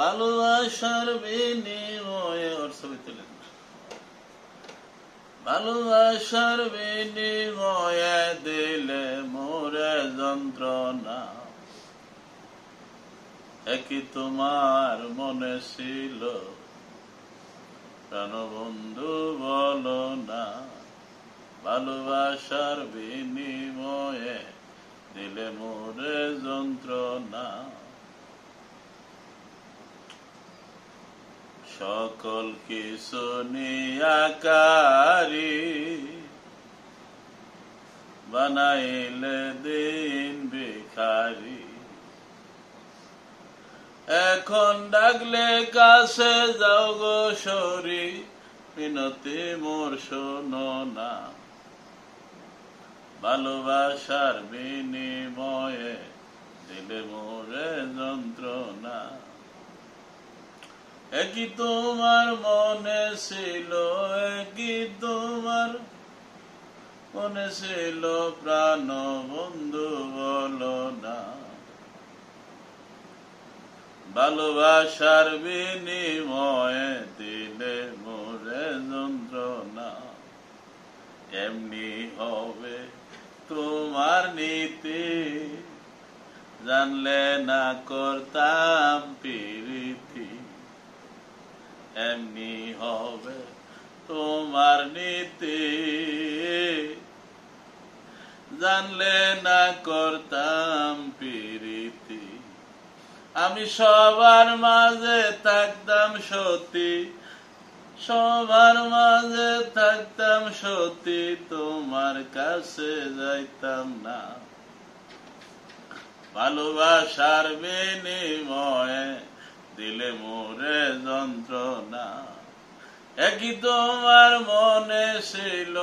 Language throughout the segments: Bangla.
ভালোবাসার বিনিময়ে ওর ছবি তুলে ভালোবাসার বিনিময়ে দিলে মোরে যন্ত্রণা একই তোমার মনে ছিল প্রাণবন্ধু বলো না ভালোবাসার বিনিময়ে দিলে মোরে যন্ত্রণা সকল কিছু নিয়াকারি বানাইলে দিন ভিখারি এখন ডাকলে কাছে যাও গো সরি মিনতি মোর শোনো না ভালোবাসার বিনিময়ে দিলে মোরে যন্ত্রণা একই তোমার মনে ছিল একই তোমার মনে ছিল প্রাণ বন্ধু বলো না ভালোবাসার বিনিময়ে দিলে মোরে যন্ত্রণা এমনি হবে তোমার নীতি জানলে না করতাম প্রীতি এমনি হবে তোমার নীতি জানলে না করতাম প্রীতি আমি সবার মাঝে থাকতাম সতী সবার মাঝে থাকতাম সতী তোমার কাছে যাইতাম না ভালোবাসার বিনিময়ে দিলে মোরে যন্ত্রণা একই তোমার মনে ছিল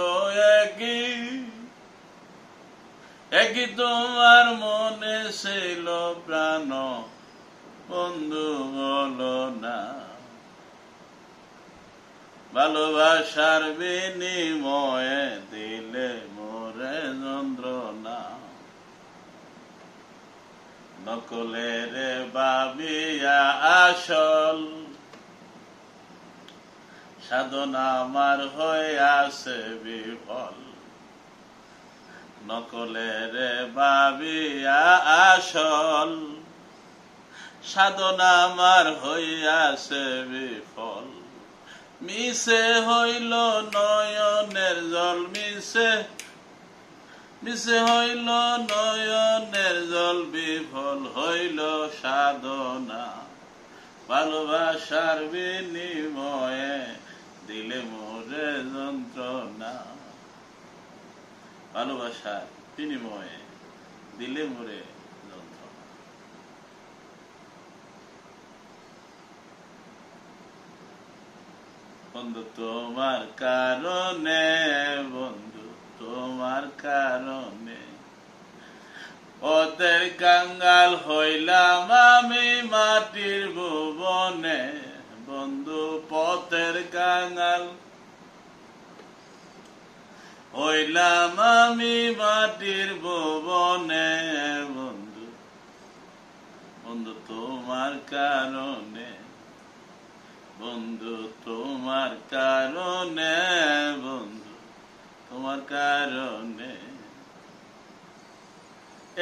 একই তোমার মনে ছিল প্রাণ বন্ধু বলো না ভালোবাসার বিনিময়ে দিলে মোরে যন্ত্রণা নকলের ভাবিয়া আসল সাধনা আমার হয়ে আছে বিফল নকলের ভাবিয়া আসল সাধনা আমার হইয়াছে বিফল মিশে হইল নয়নের জল মিশে হইল নয়নের জল বিফল হইল সাধনা ভালোবাসার বিনিময়ে দিলে মোরে যন্ত্রণা ভালোবাসার বিনিময়ে দিলে মোরে যন্ত্রণা বন্ধু তোমার কারণে বন্ধু তোমার কারণে ওদের কাঙ্গাল হইলাম আমি মাটির ভুবনে বন্ধু পথের কাঙ্গাল হইলাম আমি মাটির ভুবনে বন্ধু বন্ধু তোমার কারণে বন্ধু তোমার কারণে বন্ধু তোমার কারণে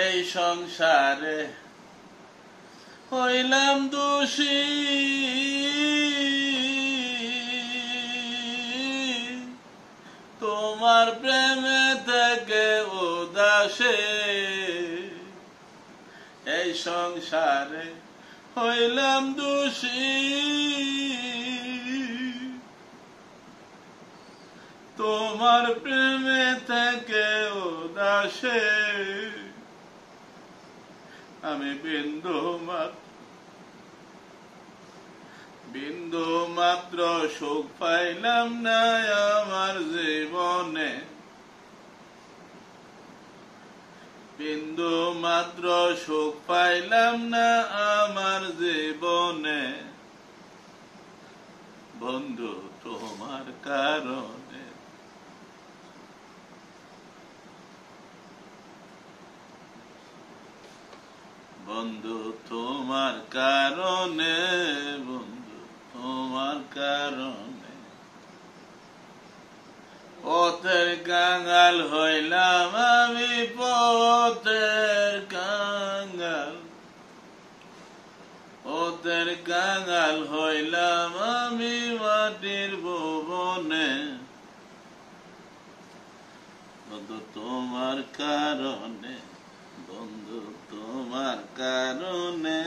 এই সংসারে হইলাম দোষী তোমার প্রেমে থেকে উদাসে এই সংসারে হইলাম দোষী তোমার প্রেমে থেকে উদাসে আমি বিন্দু মাত্র সুখ পাইলাম না আমার জীবনে বিন্দু মাত্র সুখ পাইলাম না আমার জীবনে বন্ধু তোমার কারণে বন্ধু তোমার কারণে, বন্ধু তোমার কারণে। পথের কাঙাল হইলাম আমি, পথের কাঙাল, পথের কাঙাল হইলাম আমি মাটির ভুবনে। বন্ধু তোমার কারণে, বন্ধু তোমার কারণে।